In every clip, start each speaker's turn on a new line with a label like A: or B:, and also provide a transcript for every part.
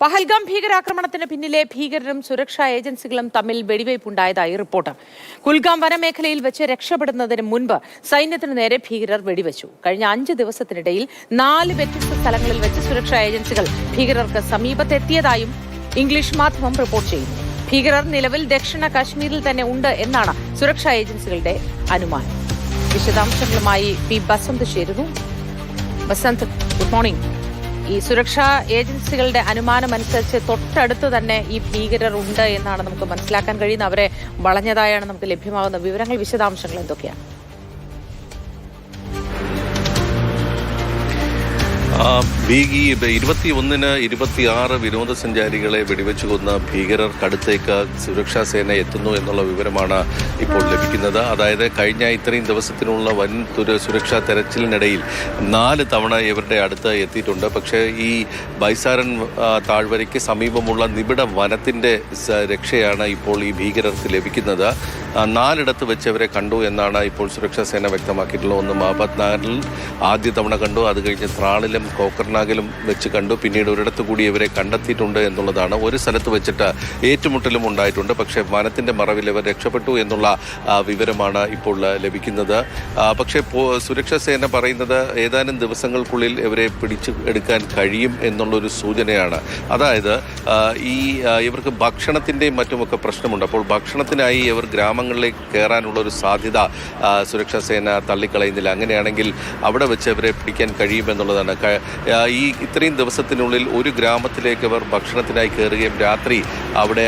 A: പഹൽഗാം ഭീകരാക്രമണത്തിന് പിന്നിലെ ഭീകരരും സുരക്ഷാ ഏജൻസികളും തമ്മിൽ വെടിവയ്പുണ്ടായതായി റിപ്പോർട്ട്. കുൽഗാം വനമേഖലയിൽ വെച്ച് രക്ഷപ്പെടുന്നതിന് മുൻപ് സൈന്യത്തിന് നേരെ ഭീകരർ വെടിവെച്ചു. കഴിഞ്ഞ 5 ദിവസത്തിനിടയിൽ 4 വ്യത്യസ്ത സ്ഥലങ്ങളിൽ വെച്ച് സുരക്ഷാ ഏജൻസികൾ ഭീകരർക്ക് സമീപത്തെത്തിയതായും ഇംഗ്ലീഷ് മാധ്യമം റിപ്പോർട്ട് ചെയ്യുന്നു. ഭീകരർ നിലവിൽ ദക്ഷിണ കാശ്മീരിൽ തന്നെ ഉണ്ട് എന്നാണ് സുരക്ഷാ ഏജൻസികളുടെ അനുമാനം. വിശദാംശങ്ങളുമായി പി ബസന്ത് ചേരുന്നു. Basant, good morning. ഈ സുരക്ഷാ ഏജൻസികളുടെ അനുമാനമനുസരിച്ച് തൊട്ടടുത്ത് തന്നെ ഈ ഭീകരർ ഉണ്ട് എന്നാണ് നമുക്ക് മനസ്സിലാക്കാൻ കഴിയുന്നത്. അവരെ വളഞ്ഞതായാണ് നമുക്ക് ലഭ്യമാകുന്ന വിവരങ്ങൾ. വിശദാംശങ്ങൾ എന്തൊക്കെയാണ്?
B: ഭീകി 21-ന് 26 വിനോദസഞ്ചാരികളെ വെടിവെച്ചു കൊന്ന ഭീകരർക്കടുത്തേക്ക് സുരക്ഷാ സേന എത്തുന്നു എന്നുള്ള വിവരമാണ് ഇപ്പോൾ ലഭിക്കുന്നത്. അതായത് കഴിഞ്ഞ ഇത്രയും ദിവസത്തിനുള്ള വൻ സുരക്ഷാ തെരച്ചിലിനിടയിൽ 4 തവണ ഇവരുടെ അടുത്ത് എത്തിയിട്ടുണ്ട്. പക്ഷേ ഈ ബൈസാരൻ താഴ്വരയ്ക്ക് സമീപമുള്ള നിബിഡ വനത്തിൻ്റെ രക്ഷയാണ് ഇപ്പോൾ ഈ ഭീകരർക്ക് ലഭിക്കുന്നത്. 4 വെച്ച് അവരെ കണ്ടു എന്നാണ് ഇപ്പോൾ സുരക്ഷാ സേന വ്യക്തമാക്കിയിട്ടുള്ളത്. ഒന്ന് മാബത്നാറിൽ ആദ്യ തവണ കണ്ടു, അത് കഴിഞ്ഞ് ത്രാളിലും കോക്കർനാഗിലും വെച്ച് കണ്ടു. പിന്നീട് ഒരിടത്ത് കൂടി ഇവരെ കണ്ടെത്തിയിട്ടുണ്ട് എന്നുള്ളതാണ്. ഒരു സ്ഥലത്ത് വെച്ചിട്ട് ഏറ്റുമുട്ടലും ഉണ്ടായിട്ടുണ്ട്. പക്ഷേ വനത്തിൻ്റെ മറവിൽ ഇവർ രക്ഷപ്പെട്ടു എന്നുള്ള വിവരമാണ് ഇപ്പോൾ ലഭിക്കുന്നത്. പക്ഷേ സുരക്ഷാ സേന പറയുന്നത് ഏതാനും ദിവസങ്ങൾക്കുള്ളിൽ ഇവരെ പിടിച്ചു എടുക്കാൻ കഴിയും എന്നുള്ളൊരു സൂചനയാണ്. അതായത് ഇവർക്ക് ഭക്ഷണത്തിൻ്റെയും മറ്റുമൊക്കെ പ്രശ്നമുണ്ട്. അപ്പോൾ ഭക്ഷണത്തിനായി ഇവർ ഗ്രാമങ്ങളിലേക്ക് കയറാനുള്ളൊരു സാധ്യത സുരക്ഷാ സേന തള്ളിക്കളയുന്നില്ല. അങ്ങനെയാണെങ്കിൽ അവിടെ വെച്ച് ഇവരെ പിടിക്കാൻ കഴിയുമെന്നുള്ളതാണ്. ഇത്രയും ദിവസത്തിനുള്ളിൽ ഒരു ഗ്രാമത്തിലേക്ക് ഇവർ ഭക്ഷണത്തിനായി കയറുകയും രാത്രി അവിടെ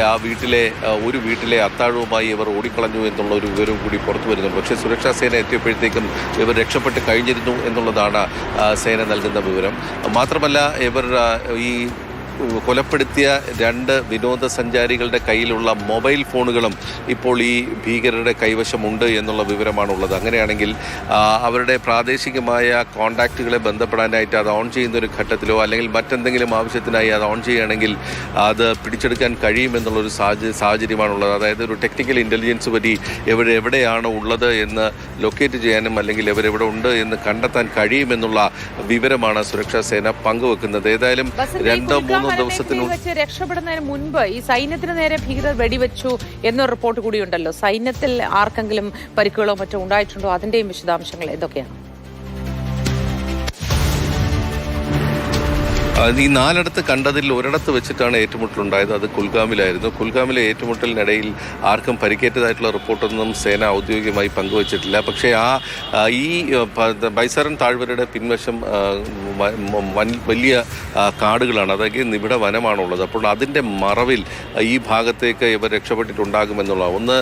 B: ഒരു വീട്ടിലെ അത്താഴവുമായി ഇവർ ഓടിക്കളഞ്ഞു എന്നുള്ള ഒരു വിവരവും കൂടി പുറത്തു വരുന്നു. പക്ഷേ സുരക്ഷാ സേന എത്തിയപ്പോഴത്തേക്കും ഇവർ രക്ഷപ്പെട്ട് കഴിഞ്ഞിരുന്നു എന്നുള്ളതാണ് സേന നൽകുന്ന വിവരം. മാത്രമല്ല ഇവർ ഈ കൊലപ്പെടുത്തിയ 2 വിനോദസഞ്ചാരികളുടെ കയ്യിലുള്ള മൊബൈൽ ഫോണുകളും ഇപ്പോൾ ഈ ഭീകരരുടെ കൈവശമുണ്ട് എന്നുള്ള വിവരമാണുള്ളത്. അങ്ങനെയാണെങ്കിൽ അവരുടെ പ്രാദേശികമായ കോൺടാക്റ്റുകളെ ബന്ധപ്പെടാനായിട്ട് അത് ഓൺ ചെയ്യുന്ന ഒരു ഘട്ടത്തിലോ അല്ലെങ്കിൽ മറ്റെന്തെങ്കിലും ആവശ്യത്തിനായി അത് ഓൺ ചെയ്യുകയാണെങ്കിൽ അത് പിടിച്ചെടുക്കാൻ കഴിയുമെന്നുള്ളൊരു സാഹചര്യമാണുള്ളത്. അതായത് ഒരു ടെക്നിക്കൽ ഇൻ്റലിജൻസ് വഴി എവിടെയാണ് ഉള്ളത് എന്ന് ലൊക്കേറ്റ് ചെയ്യാനും അല്ലെങ്കിൽ ഇവരെവിടെ ഉണ്ട് എന്ന് കണ്ടെത്താൻ കഴിയുമെന്നുള്ള വിവരമാണ് സുരക്ഷാ സേന പങ്കുവെക്കുന്നത്. ഏതായാലും 2-3
A: ദിവസത്തിനുള്ളിൽ രക്ഷപ്പെടുന്നതിന് മുൻപ് ഈ സൈന്യത്തിന് നേരെ ഭീകരർ വെടിവെച്ചു എന്നൊരു റിപ്പോർട്ട് കൂടിയുണ്ടല്ലോ. സൈന്യത്തിൽ ആർക്കെങ്കിലും പരിക്കുകളോ മറ്റോ ഉണ്ടായിട്ടുണ്ടോ? അതിന്റെയും വിശദാംശങ്ങൾ എന്തൊക്കെയാണ്?
B: ഈ 4 കണ്ടതിൽ ഒരിടത്ത് വെച്ചിട്ടാണ് ഏറ്റുമുട്ടലുണ്ടായത്. അത് കുൽഗാമിലായിരുന്നു. കുൽഗാമിലെ ഏറ്റുമുട്ടലിനിടയിൽ ആർക്കും പരിക്കേറ്റതായിട്ടുള്ള റിപ്പോർട്ടൊന്നും സേന ഔദ്യോഗികമായി പങ്കുവച്ചിട്ടില്ല. പക്ഷേ ഈ ബൈസാരൻ താഴ്വരയുടെ പിൻവശം വലിയ കാടുകളാണ്, അതായത് നിബിഡ വനമാണുള്ളത്. അപ്പോൾ അതിൻ്റെ മറവിൽ ഈ ഭാഗത്തേക്ക് ഇവർ രക്ഷപ്പെട്ടിട്ടുണ്ടാകുമെന്നുള്ള ഒന്ന്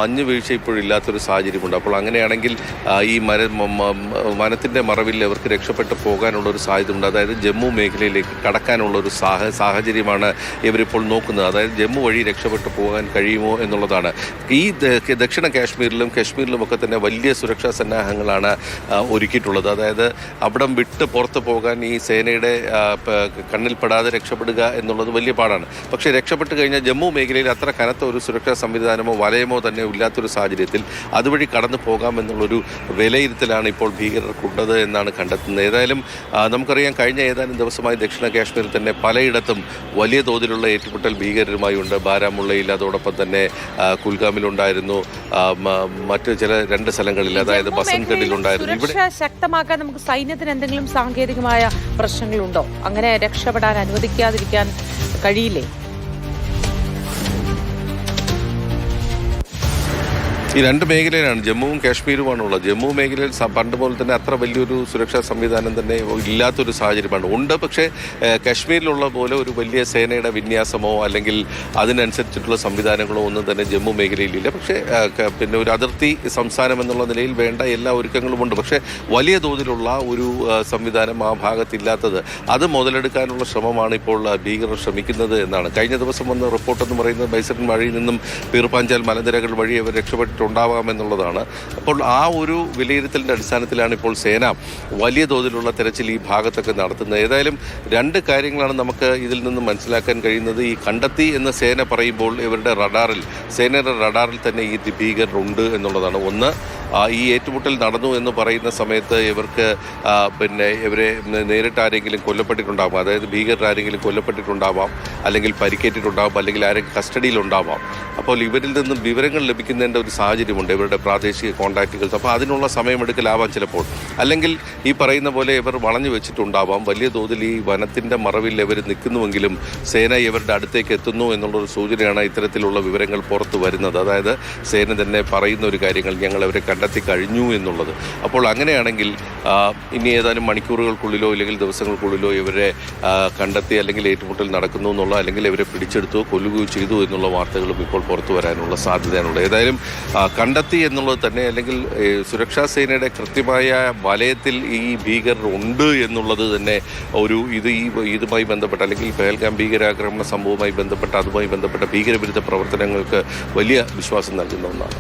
B: മഞ്ഞ് വീഴ്ച ഇപ്പോഴില്ലാത്തൊരു സാഹചര്യമുണ്ട്. അപ്പോൾ അങ്ങനെയാണെങ്കിൽ ഈ വനത്തിൻ്റെ മറവിൽ ഇവർക്ക് രക്ഷപ്പെട്ട് പോകാനുള്ളൊരു സാധ്യതയുണ്ട്. അതായത് ജമ്മു മേഖലയിലേക്ക് കടക്കാനുള്ളൊരു സാഹചര്യമാണ് ഇവരിപ്പോൾ നോക്കുന്നത്. അതായത് ജമ്മു വഴി രക്ഷപ്പെട്ടു പോകാൻ കഴിയുമോ എന്നുള്ളതാണ്. ഈ ദക്ഷിണ കശ്മീരിലുമൊക്കെ തന്നെ വലിയ സുരക്ഷാ സന്നാഹങ്ങളാണ് ഒരുക്കിയിട്ടുള്ളത്. അതായത് അവിടം വിട്ട് പുറത്ത് പോകാൻ ഈ സേനയുടെ കണ്ണിൽപ്പെടാതെ രക്ഷപ്പെടുക എന്നുള്ളത് വലിയ പാടാണ്. പക്ഷേ രക്ഷപ്പെട്ട് കഴിഞ്ഞാൽ ജമ്മു മേഖലയിൽ അത്ര കനത്ത ഒരു സുരക്ഷാ സംവിധാനമോ വലയമോ തന്നെ ഇല്ലാത്തൊരു സാഹചര്യത്തിൽ അതുവഴി കടന്നു പോകാമെന്നുള്ളൊരു വിലയിരുത്തലാണ് ഇപ്പോൾ ഭീകരർക്കുള്ളത് എന്നാണ് കണ്ടെത്തുന്നത്. ഏതായാലും നമുക്കറിയാം, കഴിഞ്ഞ ഏതാനും ദിവസമായി ദക്ഷിണ കാശ്മീരിൽ തന്നെ പലയിടത്തും വലിയ തോതിലുള്ള ഏറ്റുമുട്ടൽ ഭീകരരുമായി ഉണ്ട്. ബാരാമുള്ളയിൽ, അതോടൊപ്പം തന്നെ കുൽഗാമിലുണ്ടായിരുന്നു, മറ്റ് ചില 2 സ്ഥലങ്ങളിൽ, അതായത് ബസൻഗഡിൽ ഉണ്ടായിരുന്നു.
A: ഇവിടെ ശക്തമാക്കാൻ നമുക്ക് സൈന്യത്തിന് എന്തെങ്കിലും സാങ്കേതികമായ പ്രശ്നങ്ങളുണ്ടോ? അങ്ങനെ രക്ഷപ്പെടാൻ അനുവദിക്കാതിരിക്കാൻ കഴിയില്ലേ?
B: ഈ 2 മേഖലയിലാണ്, ജമ്മുവും കാശ്മീരുമാണുള്ളത്. ജമ്മു മേഖലയിൽ പണ്ട് പോലെ തന്നെ അത്ര വലിയൊരു സുരക്ഷാ സംവിധാനം തന്നെ ഇല്ലാത്തൊരു സാഹചര്യമാണ് ഉണ്ട്. പക്ഷേ കാശ്മീരിലുള്ള പോലെ ഒരു വലിയ സേനയുടെ വിന്യാസമോ അല്ലെങ്കിൽ അതിനനുസരിച്ചിട്ടുള്ള സംവിധാനങ്ങളോ ഒന്നും തന്നെ ജമ്മു മേഖലയിലില്ല. പക്ഷേ പിന്നെ ഒരു അതിർത്തി സംസ്ഥാനം എന്നുള്ള നിലയിൽ വേണ്ട എല്ലാ ഒരുക്കങ്ങളുമുണ്ട്. പക്ഷേ വലിയ തോതിലുള്ള ഒരു സംവിധാനം ആ ഭാഗത്തില്ലാത്തത്, അത് മുതലെടുക്കാനുള്ള ശ്രമമാണ് ഇപ്പോൾ ഭീകരർ ശ്രമിക്കുന്നത് എന്നാണ്. കഴിഞ്ഞ ദിവസം വന്ന റിപ്പോർട്ടെന്ന് പറയുന്നത് ബൈസരൻ വഴിയിൽ നിന്നും പീർപാഞ്ചാൽ മലനിരകൾ വഴി അവർ ഉണ്ടാവാമെന്നുള്ളതാണ്. അപ്പോൾ ആ ഒരു വിലയിരുത്തലിൻ്റെ അടിസ്ഥാനത്തിലാണ് ഇപ്പോൾ സേന വലിയ തോതിലുള്ള തെരച്ചിൽ ഈ ഭാഗത്തൊക്കെ നടത്തുന്നത്. ഏതായാലും 2 കാര്യങ്ങളാണ് നമുക്ക് ഇതിൽ നിന്നും മനസ്സിലാക്കാൻ കഴിയുന്നത്. ഈ കണ്ടെത്തി എന്ന് സേന പറയുമ്പോൾ ഇവരുടെ സേനയുടെ റഡാറിൽ തന്നെ ഈ ഭീകരരുണ്ട് എന്നുള്ളതാണ്. ഒന്ന്, ഈ ഏറ്റുമുട്ടൽ നടന്നു എന്ന് പറയുന്ന സമയത്ത് ഇവർക്ക് പിന്നെ ഇവരെ നേരിട്ട് ആരെങ്കിലും കൊല്ലപ്പെട്ടിട്ടുണ്ടാവാം, അതായത് ഭീകരർ ആരെങ്കിലും കൊല്ലപ്പെട്ടിട്ടുണ്ടാവാം, അല്ലെങ്കിൽ പരിക്കേറ്റിട്ടുണ്ടാവാം, അല്ലെങ്കിൽ ആരെങ്കിലും കസ്റ്റഡിയിലുണ്ടാവാം. അപ്പോൾ ഇവരിൽ നിന്നും വിവരങ്ങൾ ലഭിക്കുന്നതിൻ്റെ ഒരു സാഹചര്യമുണ്ട്, ഇവരുടെ പ്രാദേശിക കോൺടാക്റ്റുകൾ. അപ്പോൾ അതിനുള്ള സമയമെടുക്കലാവാം ചിലപ്പോൾ. അല്ലെങ്കിൽ ഈ പറയുന്ന പോലെ ഇവർ വളഞ്ഞു വെച്ചിട്ടുണ്ടാവാം. വലിയ തോതിൽ ഈ വനത്തിൻ്റെ മറവിൽ ഇവർ നിൽക്കുന്നുവെങ്കിലും സേന ഇവരുടെ അടുത്തേക്ക് എത്തുന്നു എന്നുള്ളൊരു സൂചനയാണ് ഇത്തരത്തിലുള്ള വിവരങ്ങൾ പുറത്തു വരുന്നത്. അതായത് സേന തന്നെ പറയുന്ന ഒരു കാര്യങ്ങൾ, ഞങ്ങൾ അവരെ കണ്ടെത്തി കഴിഞ്ഞു എന്നുള്ളത്. അപ്പോൾ അങ്ങനെയാണെങ്കിൽ ഇനി ഏതാനും മണിക്കൂറുകൾക്കുള്ളിലോ അല്ലെങ്കിൽ ദിവസങ്ങൾക്കുള്ളിലോ ഇവരെ കണ്ടെത്തി അല്ലെങ്കിൽ ഏറ്റുമുട്ടൽ നടക്കുന്നു എന്നുള്ള, അല്ലെങ്കിൽ ഇവരെ പിടിച്ചെടുത്തോ കൊല്ലുകയോ ചെയ്തു എന്നുള്ള വാർത്തകളും ഇപ്പോൾ പുറത്തു വരാനുള്ള സാധ്യതയാണുള്ളത്. ഏതായാലും കണ്ടെത്തി എന്നുള്ളത് തന്നെ, അല്ലെങ്കിൽ സുരക്ഷാ സേനയുടെ കൃത്യമായ വലയത്തിൽ ഈ ഭീകരർ ഉണ്ട് എന്നുള്ളത് തന്നെ ഇതുമായി ബന്ധപ്പെട്ട, അല്ലെങ്കിൽ പഹൽഗാം ഭീകരാക്രമണ സംഭവവുമായി ബന്ധപ്പെട്ട, അതുമായി ബന്ധപ്പെട്ട ഭീകരവിരുദ്ധ പ്രവർത്തനങ്ങൾക്ക് വലിയ വിശ്വാസം നൽകുന്ന ഒന്നാണ്.